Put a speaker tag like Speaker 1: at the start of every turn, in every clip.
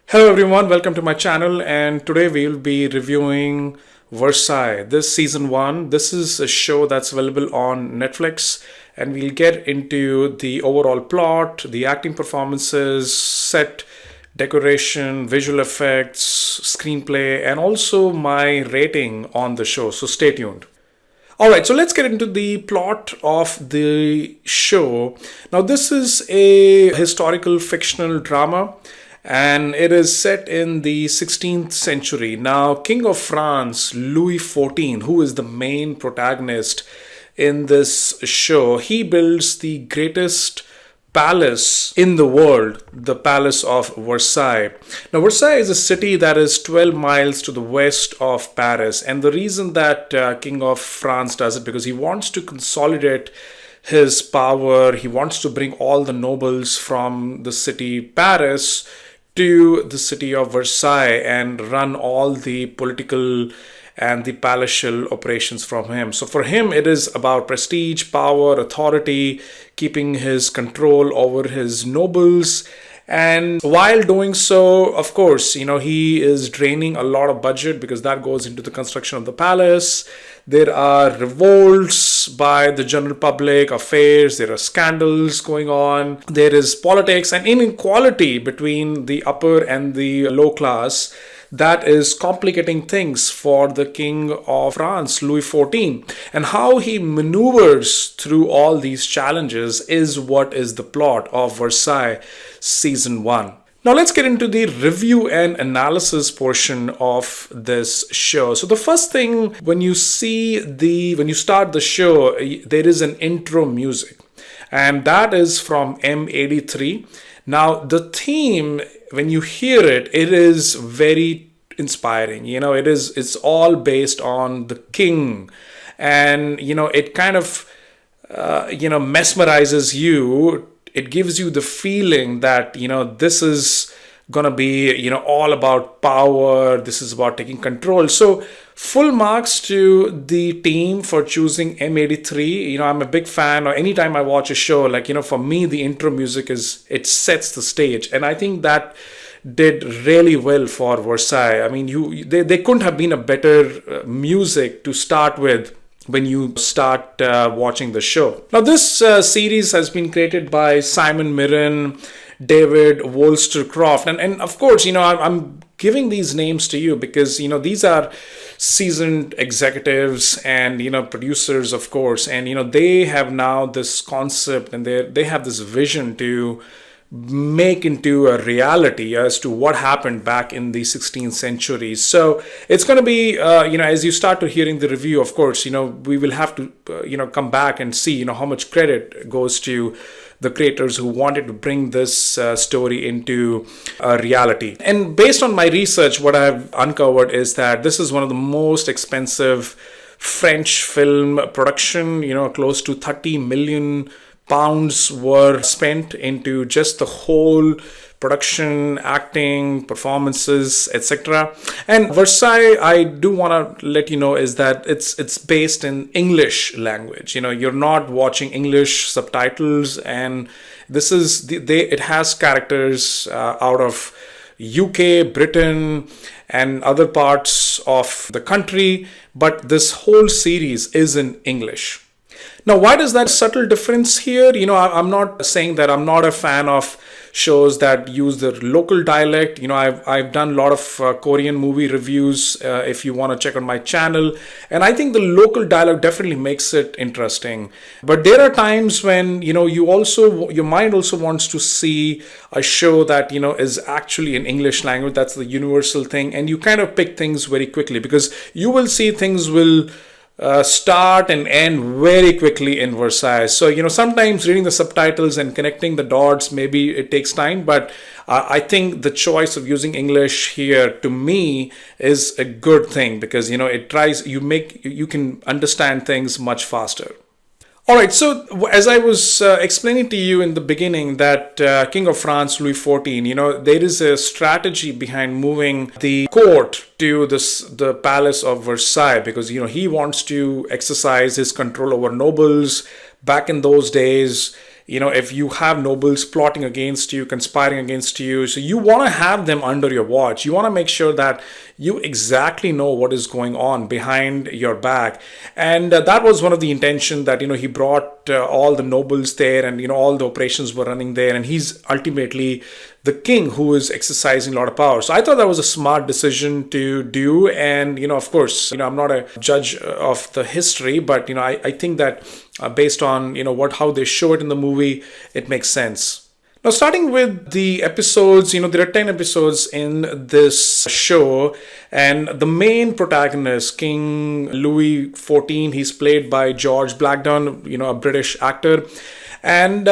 Speaker 1: Hello everyone, welcome to my channel, and today we will be reviewing Versailles. This season 1. This is a show that's available on Netflix, and we'll get into the overall plot, the acting performances, set decoration, visual effects, screenplay, and also my rating on the show. So stay tuned. Alright, so let's get into the plot of the show. Now, this is a historical fictional drama, and it is set in the 16th century. Now, King of France, Louis XIV, who is the main protagonist in this show, he builds the greatest palace in the world, the Palace of Versailles. Now, Versailles is a city that is 12 miles to the west of Paris, and the reason that King of France does it because he wants to consolidate his power. He wants to bring all the nobles from the city Paris to the city of Versailles and run all the political and the palatial operations from him. So for him, it is about prestige, power, authority, keeping his control over his nobles. And while doing so, of course, he is draining a lot of budget because that goes into the construction of the palace. There are revolts by the general public, affairs, there are scandals going on, there is politics and inequality between the upper and the low class that is complicating things for the King of France, Louis XIV. And how he maneuvers through all these challenges is what is the plot of Versailles Season 1. Now let's get into the review and analysis portion of this show. So the first thing, when you start the show, there is an intro music, and that is from M83. Now the theme, when you hear it, it is very inspiring. It's all based on the king, and it kind of mesmerizes you. It gives you the feeling that this is gonna be all about power. This is about taking control. So full marks to the team for choosing M83. I'm a big fan. Or anytime I watch a show, for me, the intro music it sets the stage, and I think that did really well for Versailles. I mean, they couldn't have been a better music to start with when you start watching the show. Now, this series has been created by Simon Mirren, David Wolstercroft, and of course, I'm giving these names to you because these are seasoned executives and producers, of course, and they have now this concept and they have this vision to make into a reality as to what happened back in the 16th century. So it's going to be as you start to hearing the review, of course, we will have to come back and see how much credit goes to the creators who wanted to bring this story into reality. And based on my research, what I've uncovered is that this is one of the most expensive French film production. Close to 30 million pounds were spent into just the whole production, acting, performances, etc. And Versailles, I do want to let you know, is that it's based in English language. You're not watching English subtitles, and this is it has characters out of UK, Britain, and other parts of the country, but this whole series is in English. Now, why does that subtle difference here? I'm not saying that I'm not a fan of shows that use the local dialect. I've done a lot of Korean movie reviews if you want to check on my channel, and I think the local dialect definitely makes it interesting. But there are times when your mind also wants to see a show that is actually in English language. That's the universal thing, and you kind of pick things very quickly because you will see things will start and end very quickly in Versailles. So sometimes reading the subtitles and connecting the dots, maybe it takes time, but I think the choice of using English here, to me, is a good thing because you can understand things much faster. All right, so as I was explaining to you in the beginning that King of France, Louis XIV, there is a strategy behind moving the court to the Palace of Versailles because, he wants to exercise his control over nobles. Back in those days, if you have nobles plotting against you, conspiring against you, so you want to have them under your watch. You want to make sure that you exactly know what is going on behind your back. And that was one of the intention, that he brought all the nobles there, and all the operations were running there, and he's ultimately the king who is exercising a lot of power. So I thought that was a smart decision to do. And of course, I'm not a judge of the history, but I think that based on how they show it in the movie, it makes sense. Now, starting with the episodes, there are 10 episodes in this show, and the main protagonist, King Louis XIV, he's played by Georgeblagden, a British actor. And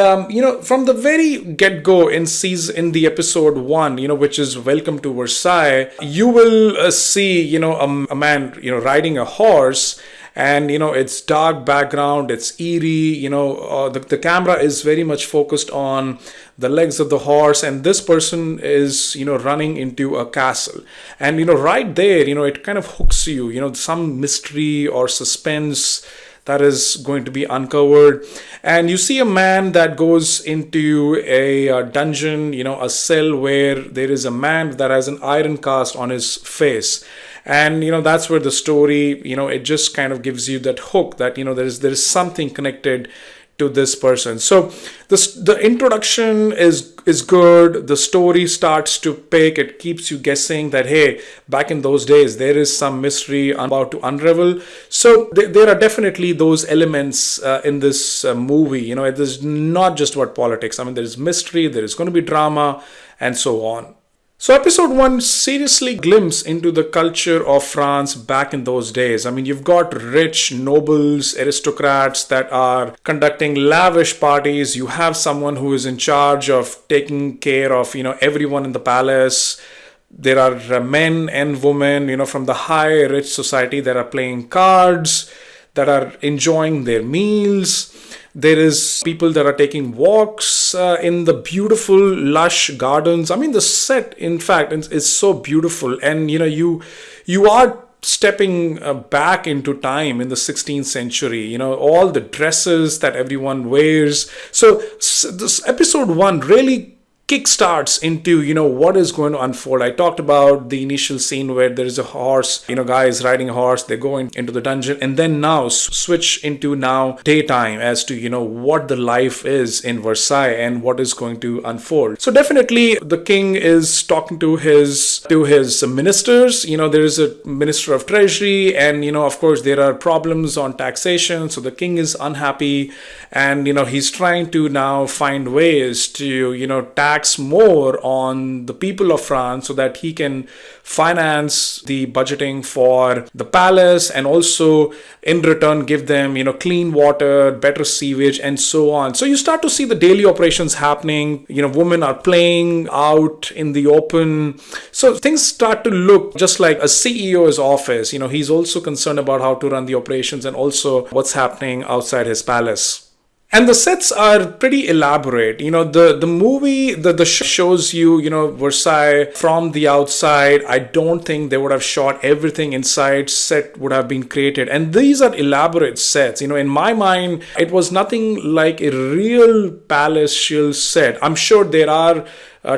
Speaker 1: from the very get-go in the episode 1, which is Welcome to Versailles, you will see a man riding a horse. And it's dark background, it's eerie, the camera is very much focused on the legs of the horse, and this person is running into a castle. And right there, it kind of hooks you, some mystery or suspense that is going to be uncovered. And you see a man that goes into a dungeon, a cell where there is a man that has an iron cast on his face. And that's where the story, it just kind of gives you that hook that there is something connected to this person. So the introduction is good. The story starts to pick. It keeps you guessing that, hey, back in those days there is some mystery about to unravel. So there are definitely those elements in this movie. It is not just about politics. I mean, there is mystery, there is going to be drama, and so on. So episode 1 seriously glimpses into the culture of France back in those days. I mean, you've got rich nobles, aristocrats that are conducting lavish parties. You have someone who is in charge of taking care of, everyone in the palace. There are men and women, from the high rich society that are playing cards, that are enjoying their meals. There is people that are taking walks in the beautiful, lush gardens. I mean, the set, in fact, is so beautiful. And, you are stepping back into time in the 16th century, all the dresses that everyone wears. So this episode 1 really kickstarts into what is going to unfold. I talked about the initial scene where there is a horse, guy is riding a horse, they go into the dungeon, and then now switch into now daytime as to what the life is in Versailles and what is going to unfold. So definitely the king is talking to his ministers. There is a minister of treasury, and of course there are problems on taxation, so the king is unhappy, and he's trying to now find ways to tax more on the people of France so that he can finance the budgeting for the palace, and also in return give them clean water, better sewage, and so on. So you start to see the daily operations happening. Women are playing out in the open. So things start to look just like a CEO's office. He's also concerned about how to run the operations and also what's happening outside his palace. And the sets are pretty elaborate. The movie, the show shows you, Versailles from the outside. I don't think they would have shot everything inside. Set would have been created. And these are elaborate sets. In my mind, it was nothing like a real palatial set. I'm sure there are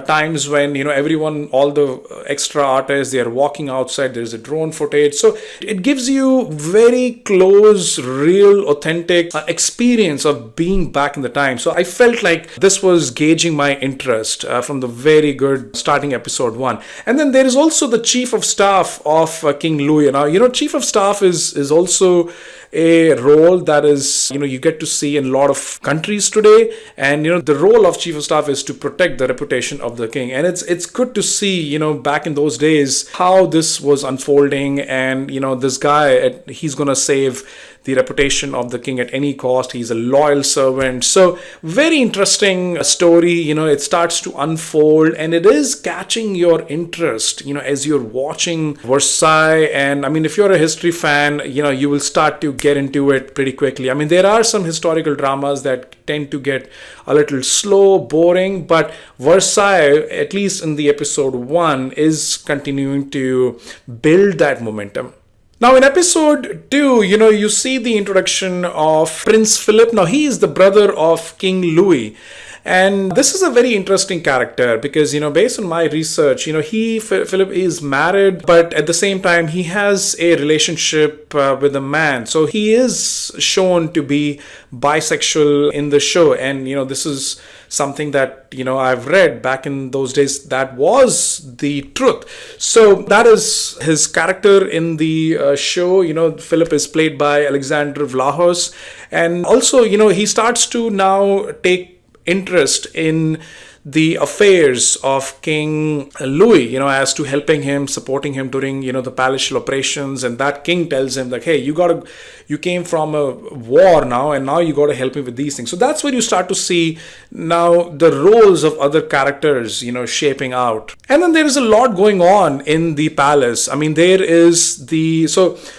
Speaker 1: times when everyone, all the extra artists, they are walking outside, there's a drone footage, so it gives you very close, real, authentic experience of being back in the time. So I felt like this was gauging my interest from the very good starting episode 1. And then there is also the chief of staff of King Louis. Now chief of staff is also a role that is you get to see in a lot of countries today. And the role of chief of staff is to protect the reputation of the king. And it's good to see back in those days how this was unfolding. And this guy, he's gonna save the reputation of the king at any cost. He's a loyal servant. So very interesting story. It starts to unfold, and it is catching your interest as you're watching Versailles. And I mean, if you're a history fan, you will start to get into it pretty quickly. I mean, there are some historical dramas that tend to get a little slow, boring, but Versailles, at least in the episode 1, is continuing to build that momentum. Now, in episode 2, you see the introduction of Prince Philip. Now, he is the brother of King Louis. And this is a very interesting character because, based on my research, Philip is married, but at the same time, he has a relationship with a man. So he is shown to be bisexual in the show. And, this is something that, I've read back in those days that was the truth. So that is his character in the show. Philip is played by Alexandervlahos. And also, he starts to now take interest in the affairs of King Louis, as to helping him, supporting him during, the palatial operations. And that king tells him that, hey, you came from a war now, and now you got to help me with these things. So that's where you start to see now the roles of other characters, shaping out. And then there is a lot going on in the palace. I mean, there is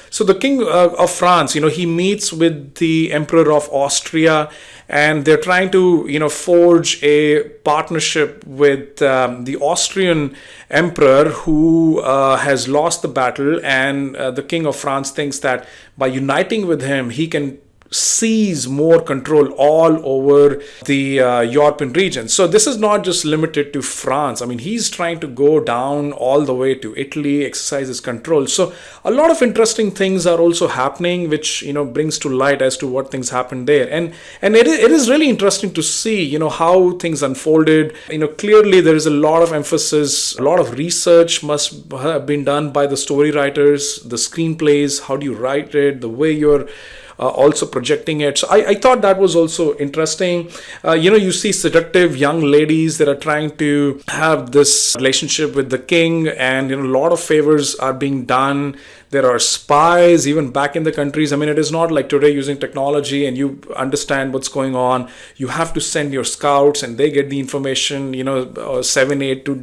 Speaker 1: so the king of France, he meets with the emperor of Austria, and they're trying to forge a partnership with the Austrian emperor who has lost the battle, and the king of France thinks that by uniting with him he can seize more control all over the European region. So this is not just limited to France. I mean, he's trying to go down all the way to Italy, exercise his control. So a lot of interesting things are also happening, which brings to light as to what things happened there. And it is really interesting to see how things unfolded. Clearly there is a lot of emphasis, a lot of research must have been done by the story writers, the screenplays, how do you write it, the way you're also projecting it. So I thought that was also interesting. You see seductive young ladies that are trying to have this relationship with the king, and a lot of favors are being done. There are spies even back in the countries. I mean, it is not like today using technology and you understand what's going on. You have to send your scouts and they get the information 7, 8 to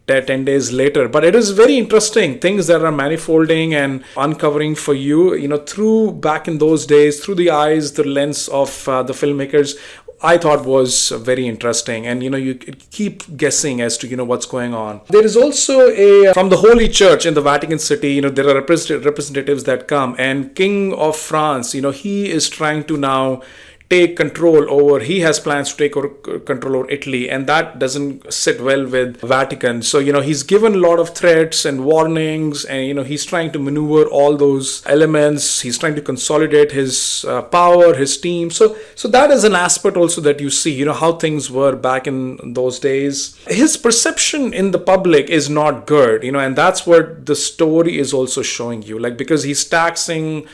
Speaker 1: 10 days later. But it is very interesting things that are manifolding and uncovering for you through back in those days, through the eyes, the lens of the filmmakers. I thought was very interesting, and you keep guessing as to what's going on. There is also from the Holy Church in the Vatican City. There are representatives that come, and King of France, he is trying to now take control over, he has plans to take control over Italy, and that doesn't sit well with Vatican. So he's given a lot of threats and warnings, and he's trying to maneuver all those elements. He's trying to consolidate his power, his team. So that is an aspect also that you see how things were back in those days. His perception in the public is not good, and that's what the story is also showing you, like, because he's taxing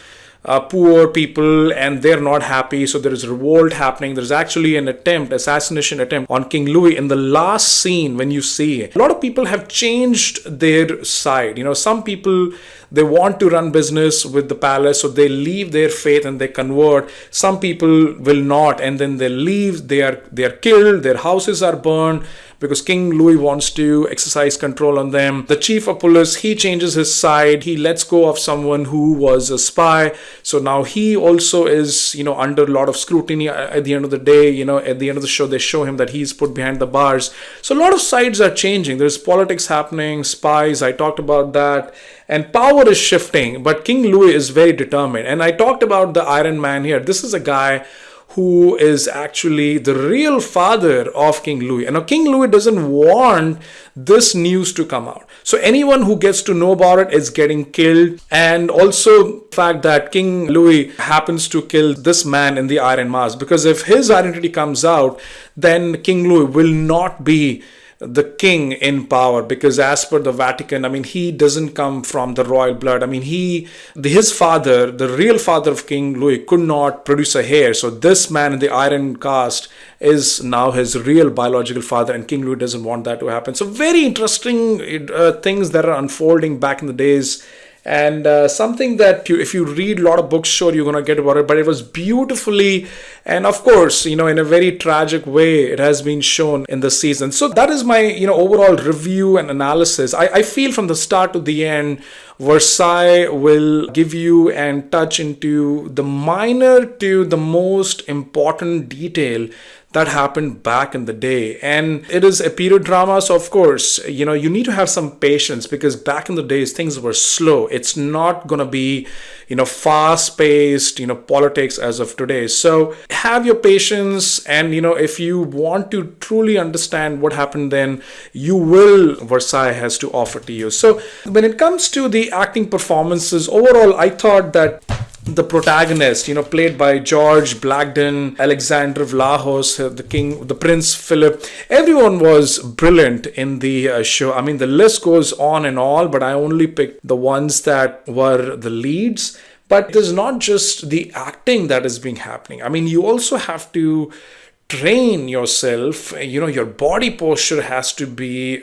Speaker 1: poor people and they're not happy, so there is revolt happening. There's actually an assassination attempt on King Louis in the last scene. When you see it, a lot of people have changed their side. Some people, they want to run business with the palace, so they leave their faith and they convert. Some people will not, and then they leave. They are killed, their houses are burned, because King Louis wants to exercise control on them. The chief of police, he changes his side. He lets go of someone who was a spy. So now he also is, under a lot of scrutiny. At the end of the day, at the end of the show, they show him that he's put behind the bars. So a lot of sides are changing. There's politics happening, spies, I talked about that. And power is shifting, but King Louis is very determined. And I talked about the Iron Man here. This is a guy who is actually the real father of King Louis. And now King Louis doesn't want this news to come out. So anyone who gets to know about it is getting killed. And also the fact that King Louis happens to kill this man in the Iron Mask, because if his identity comes out, then King Louis will not be the king in power, because as per the Vatican, I mean, he doesn't come from the royal blood. I mean, his father, the real father of King Louis, could not produce a heir. So this man in the iron cast is now his real biological father, and King Louis doesn't want that to happen. So very interesting things that are unfolding back in the days. And something that if you read a lot of books, sure, you're going to get about it, but it was beautifully, and of course, in a very tragic way, it has been shown in the season. So that is my, overall review and analysis. I feel from the start to the end, Versailles will give you and touch into the minor to the most important detail that happened back in the day. And it is a period drama, so of course, you need to have some patience, because back in the days things were slow. It's not gonna be fast paced politics as of today. So have your patience, and if you want to truly understand what happened then, you will Versailles has to offer to you. So when it comes to the acting performances overall, I thought that the protagonist, played by Georgeblagden, Alexandervlahos, the king, the Prince Philip, everyone was brilliant in the show. I mean, the list goes on and all, but I only picked the ones that were the leads. But it is not just the acting that is being happening. I mean, you also have to train yourself. Your body posture has to be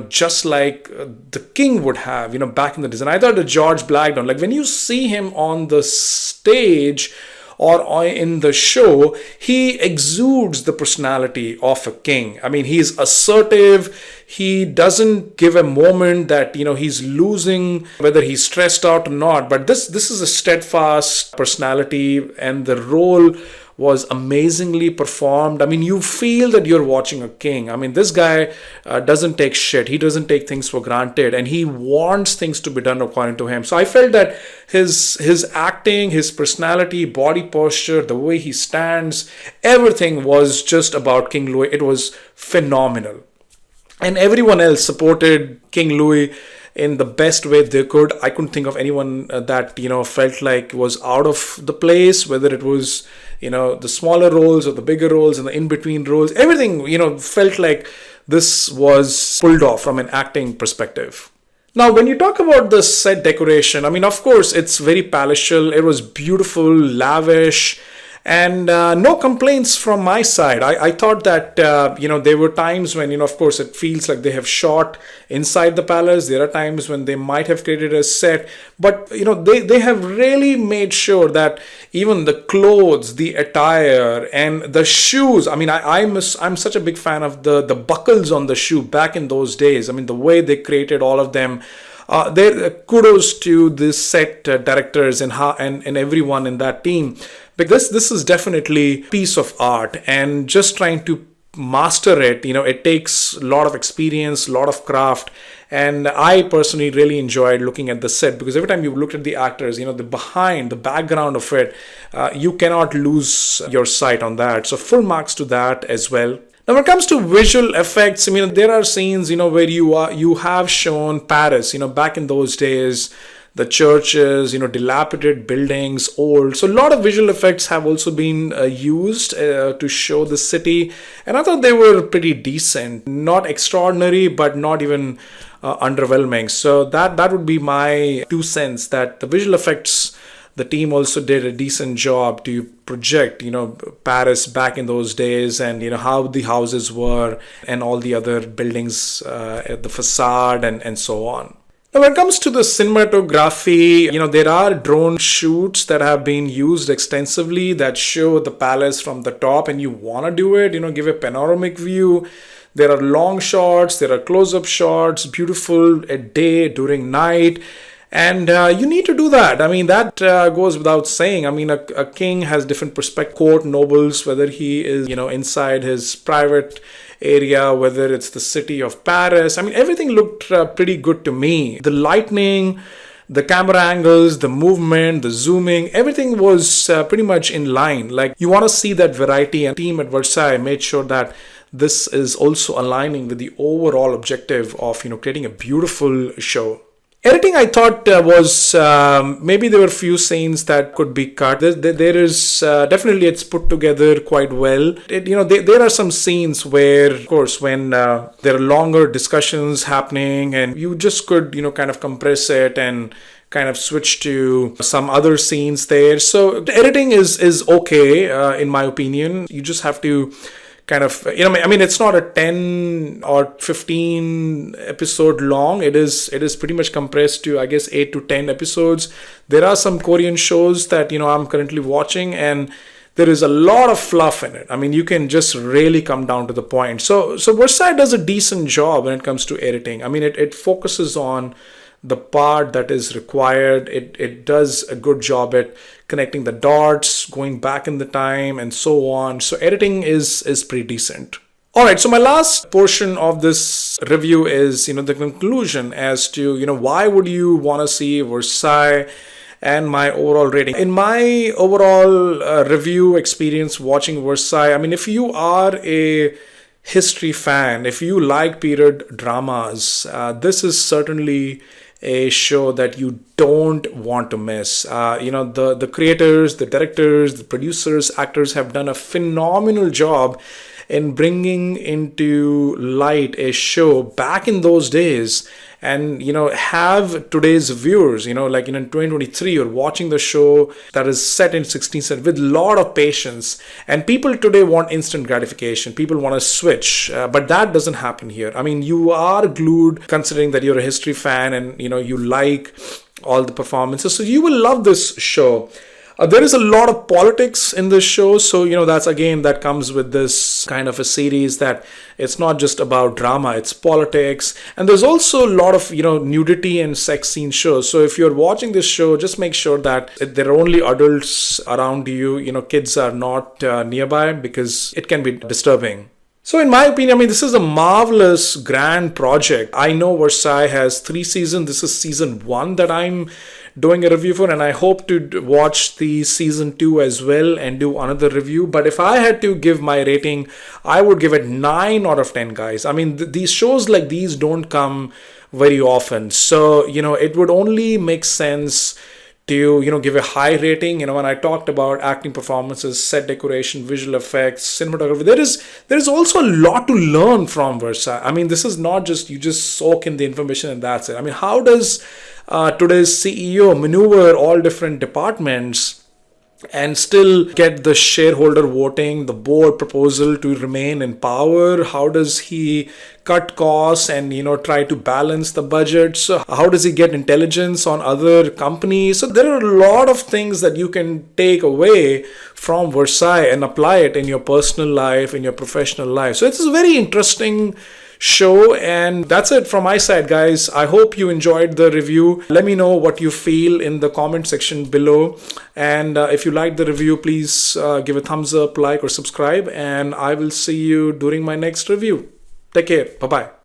Speaker 1: just like the king would have back in the days. And I thought that Georgeblagden, like when you see him on the stage or in the show, he exudes the personality of a king. I mean, he's assertive. He doesn't give a moment that he's losing, whether he's stressed out or not. But this is a steadfast personality, and the role was amazingly performed. I mean, you feel that you're watching a king. I mean, this guy doesn't take shit. He doesn't take things for granted, and he wants things to be done according to him. So I felt that his acting, his personality, body posture, the way he stands, everything was just about King Louis. It was phenomenal. And everyone else supported King Louis in the best way they could. I couldn't think of anyone that felt like was out of the place, whether it was the smaller roles or the bigger roles and the in-between roles. Everything felt like this was pulled off from an acting perspective. Now, when you talk about the set decoration, I mean, of course, it's very palatial. It was beautiful, lavish, and no complaints from my side. I thought that, there were times when, of course, it feels like they have shot inside the palace. There are times when they might have created a set. But, they have really made sure that even the clothes, the attire, and the shoes. I mean, I'm such a big fan of the buckles on the shoe back in those days. I mean, the way they created all of them. Kudos to the set directors and everyone in that team, because this is definitely a piece of art, and just trying to master it, it takes a lot of experience, a lot of craft. And I personally really enjoyed looking at the set, because every time you looked at the actors, the background of it, you cannot lose your sight on that. So full marks to that as well. Now, when it comes to visual effects, I mean, there are scenes, where you have shown Paris, back in those days, the churches, dilapidated buildings, old. So a lot of visual effects have also been used to show the city. And I thought they were pretty decent, not extraordinary, but not even underwhelming. So that would be my 2 cents, that the visual effects, the team also did a decent job to project, Paris back in those days, and, how the houses were and all the other buildings, the facade and so on. Now, when it comes to the cinematography, there are drone shoots that have been used extensively that show the palace from the top, and you want to do it, give a panoramic view. There are long shots, there are close-up shots, beautiful at day, during night. And you need to do that. I mean, that goes without saying. I mean, a king has different perspective. Court nobles, whether he is, inside his private area, whether it's the city of Paris. I mean, everything looked pretty good to me. The lighting, the camera angles, the movement, the zooming, everything was pretty much in line. Like, you want to see that variety, and team at Versailles made sure that this is also aligning with the overall objective of, creating a beautiful show. Editing, I thought was maybe there were a few scenes that could be cut. There is definitely, it's put together quite well. There are some scenes where, of course, when there are longer discussions happening, and you just could kind of compress it and kind of switch to some other scenes there. So the editing is okay in my opinion. You just have to kind of, I mean, it's not a 10 or 15 episode long. It is pretty much compressed to, I guess, 8 to 10 episodes. There are some Korean shows that, I'm currently watching, and there is a lot of fluff in it. I mean, you can just really come down to the point. So Versailles does a decent job when it comes to editing. I mean, it focuses on the part that is required. It does a good job at connecting the dots, going back in the time, and so on. So editing is pretty decent. All right, so my last portion of this review is, the conclusion as to, why would you want to see Versailles, and my overall rating. In my overall review experience watching Versailles, I mean, if you are a history fan, if you like period dramas, this is certainly a show that you don't want to miss. The creators, the directors, the producers, actors have done a phenomenal job in bringing into light a show back in those days, and have today's viewers, like in 2023 you're watching the show that is set in 16th century with a lot of patience, and people today want instant gratification. People want to switch, but that doesn't happen here. I mean, you are glued, considering that you're a history fan and you like all the performances, so you will love this show. There is a lot of politics in this show, so that comes with this kind of a series, that it's not just about drama, it's politics, and there's also a lot of nudity and sex scene shows. So if you're watching this show, just make sure that there are only adults around you. Kids are not nearby, because it can be disturbing. So in my opinion, I mean, this is a marvelous, grand project. I know Versailles has 3 seasons. This is season 1 that I'm doing a review for, and I hope to watch the season 2 as well and do another review. But if I had to give my rating, I would give it 9 out of 10, guys. I mean, these shows like these don't come very often. So, it would only make sense to give a high rating. When I talked about acting performances, set decoration, visual effects, cinematography, there is also a lot to learn from Versailles. I mean, this is not just you just soak in the information and that's it. I mean, how does today's CEO maneuver all different departments and still get the shareholder voting, the board proposal to remain in power? How does he cut costs and try to balance the budget? So how does he get intelligence on other companies? So there are a lot of things that you can take away from Versailles and apply it in your personal life, in your professional life. So it's a very interesting show, and that's it from my side, guys. I hope you enjoyed the review. Let me know what you feel in the comment section below, and if you liked the review, please give a thumbs up, like, or subscribe, and I will see you during my next review. Take care. Bye bye.